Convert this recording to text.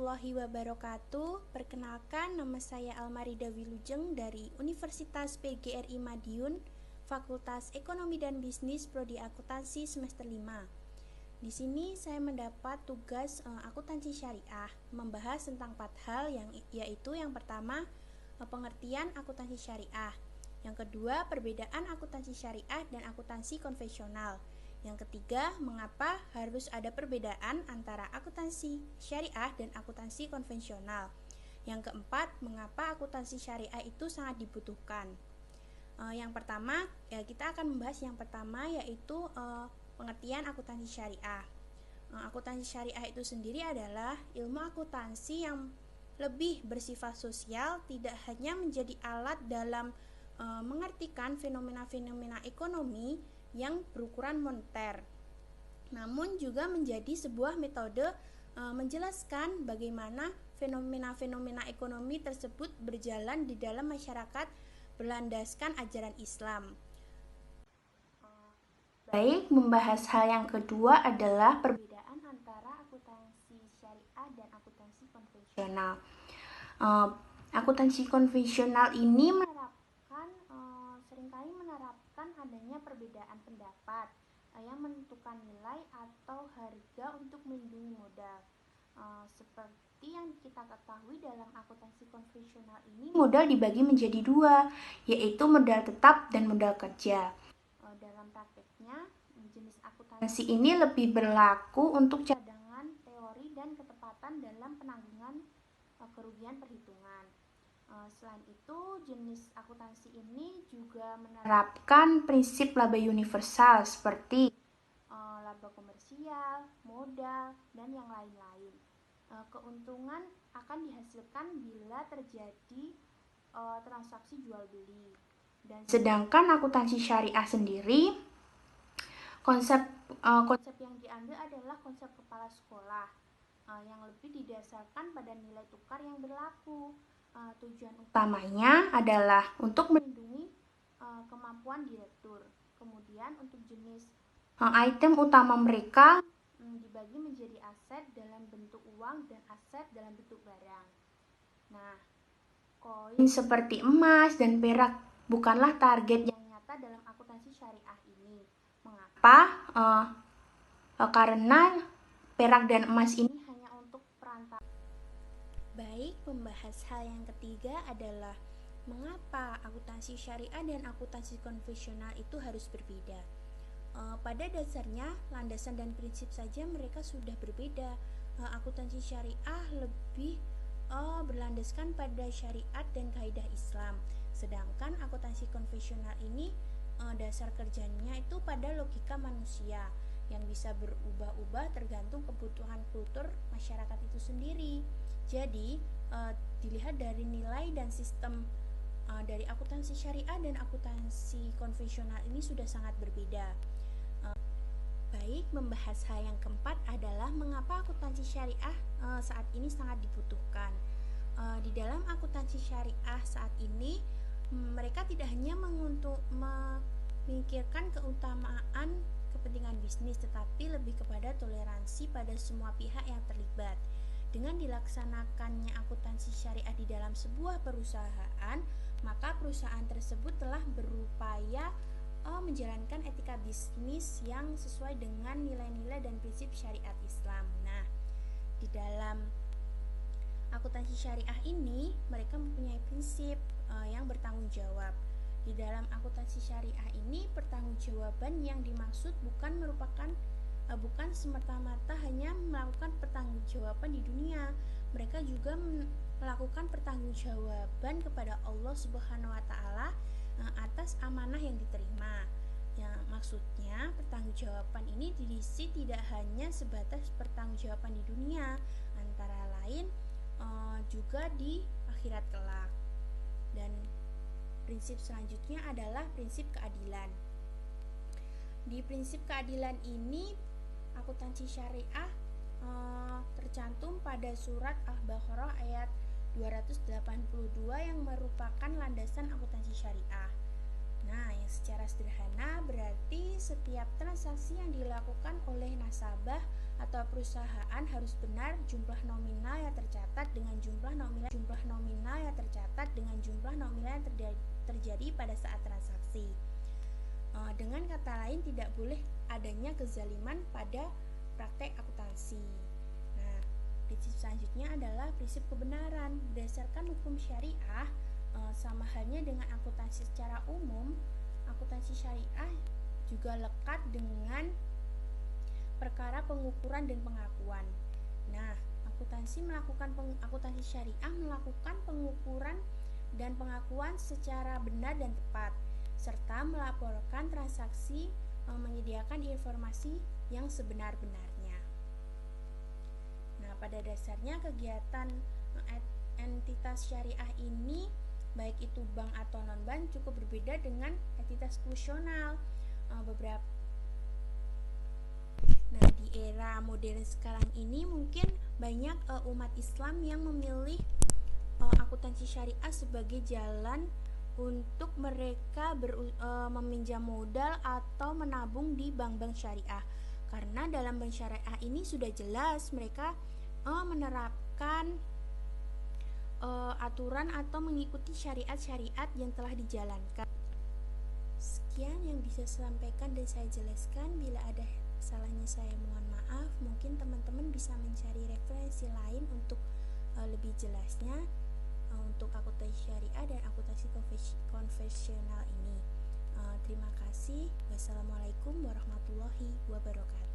warahmatullahi wabarakatuh. Perkenalkan, nama saya Almarida Wilujeng dari Universitas PGRI Madiun, Fakultas Ekonomi dan Bisnis Prodi Akuntansi semester 5. Di sini saya mendapat tugas akuntansi syariah, membahas tentang 4 hal yaitu yang pertama, pengertian akuntansi syariah. Yang kedua, perbedaan akuntansi syariah dan akuntansi konvensional. Yang ketiga, mengapa harus ada perbedaan antara akuntansi syariah dan akuntansi konvensional. Yang keempat, mengapa akuntansi syariah itu sangat dibutuhkan. Yang pertama, kita akan membahas yang pertama yaitu pengertian akuntansi syariah. Akuntansi syariah itu sendiri adalah ilmu akuntansi yang lebih bersifat sosial, tidak hanya menjadi alat dalam mengartikan fenomena-fenomena ekonomi yang berukuran moneter, namun juga menjadi sebuah metode menjelaskan bagaimana fenomena-fenomena ekonomi tersebut berjalan di dalam masyarakat berlandaskan ajaran Islam. Baik, membahas hal yang kedua adalah perbedaan antara akuntansi syariah dan akuntansi konvensional. Akuntansi konvensional ini seringkali menerapkan adanya perbedaan pendapat yang menentukan nilai atau harga untuk melindungi modal. Seperti yang kita ketahui dalam akuntansi konvensional ini, modal dibagi menjadi dua, yaitu modal tetap dan modal kerja. Dalam prakteknya, jenis akuntansi ini lebih berlaku untuk cadangan, teori, dan ketepatan dalam penanggungan kerugian perhitungan. Selain itu, jenis akuntansi ini juga menerapkan prinsip laba universal seperti laba komersial, modal, dan yang lain-lain. Keuntungan akan dihasilkan bila terjadi transaksi jual beli. Dan sedangkan akuntansi syariah sendiri, konsep yang diambil adalah konsep kepala sekolah yang lebih didasarkan pada nilai tukar yang berlaku. Tujuan utamanya adalah untuk melindungi kemampuan direktur. Kemudian untuk jenis item utama mereka dibagi menjadi aset dalam bentuk uang dan aset dalam bentuk barang. Nah, koin seperti emas dan perak bukanlah target yang nyata dalam akuntansi syariah ini. Mengapa? Karena perak dan emas ini hanya untuk perantara. Baik, membahas hal yang ketiga adalah mengapa akuntansi syariah dan akuntansi konvensional itu harus berbeda. Pada dasarnya, landasan dan prinsip saja mereka sudah berbeda. Akuntansi syariah lebih berlandaskan pada syariat dan kaidah Islam, sedangkan akuntansi konvensional ini dasar kerjanya itu pada logika manusia yang bisa berubah-ubah tergantung kebutuhan kultur masyarakat itu sendiri. Jadi, dilihat dari nilai dan sistem dari akuntansi syariah dan akuntansi konvensional ini sudah sangat berbeda. Baik, membahas hal yang keempat adalah mengapa akuntansi syariah saat ini sangat dibutuhkan. Di dalam akuntansi syariah saat ini, mereka tidak hanya memikirkan keutamaan kepentingan bisnis, tetapi lebih kepada toleransi pada semua pihak yang terlibat. Dengan dilaksanakannya akuntansi syariah di dalam sebuah perusahaan, maka perusahaan tersebut telah berupaya menjalankan etika bisnis yang sesuai dengan nilai-nilai dan prinsip syariat Islam. Nah, di dalam akuntansi syariah ini, mereka mempunyai prinsip yang bertanggung jawab. Di dalam akuntansi syariah ini, pertanggungjawaban yang dimaksud bukan semata-mata hanya melakukan pertanggungjawaban di dunia. Mereka juga melakukan pertanggungjawaban kepada Allah Subhanahu wa taala atas amanah yang diterima. Ya, maksudnya pertanggungjawaban ini diisi tidak hanya sebatas pertanggungjawaban di dunia, antara lain juga di akhirat kelak. Dan prinsip selanjutnya adalah prinsip keadilan. Di prinsip keadilan ini, akuntansi syariah tercantum pada surat Al-Baqarah ayat 282 yang merupakan landasan akuntansi syariah. Nah, yang secara sederhana berarti setiap transaksi yang dilakukan oleh nasabah atau perusahaan harus benar jumlah nominal yang tercatat dengan jumlah nominal yang tercatat dengan jumlah nominal yang terjadi pada saat transaksi. Dengan kata lain, tidak boleh adanya kezaliman pada praktek akuntansi. Nah, prinsip selanjutnya adalah prinsip kebenaran. Berdasarkan hukum syariah, sama halnya dengan akuntansi secara umum, akuntansi syariah juga lekat dengan perkara pengukuran dan pengakuan. Nah, akuntansi syariah melakukan pengukuran dan pengakuan secara benar dan tepat, serta melaporkan transaksi, menyediakan informasi yang sebenar-benarnya. Nah, pada dasarnya kegiatan entitas syariah ini, baik itu bank atau non-bank, cukup berbeda dengan entitas fungsional. Nah, di era modern sekarang ini mungkin banyak umat Islam yang memilih akuntansi syariah sebagai jalan untuk mereka meminjam modal atau menabung di bank-bank syariah. Karena dalam bank syariah ini sudah jelas mereka menerapkan aturan atau mengikuti syariat-syariat yang telah dijalankan. Sekian yang bisa saya sampaikan dan saya jelaskan. Bila ada salahnya saya mohon maaf. Mungkin teman-teman bisa mencari referensi lain untuk lebih jelasnya untuk akuntansi syariah dan akuntansi konvensional ini. Terima kasih. Wassalamualaikum warahmatullahi wabarakatuh.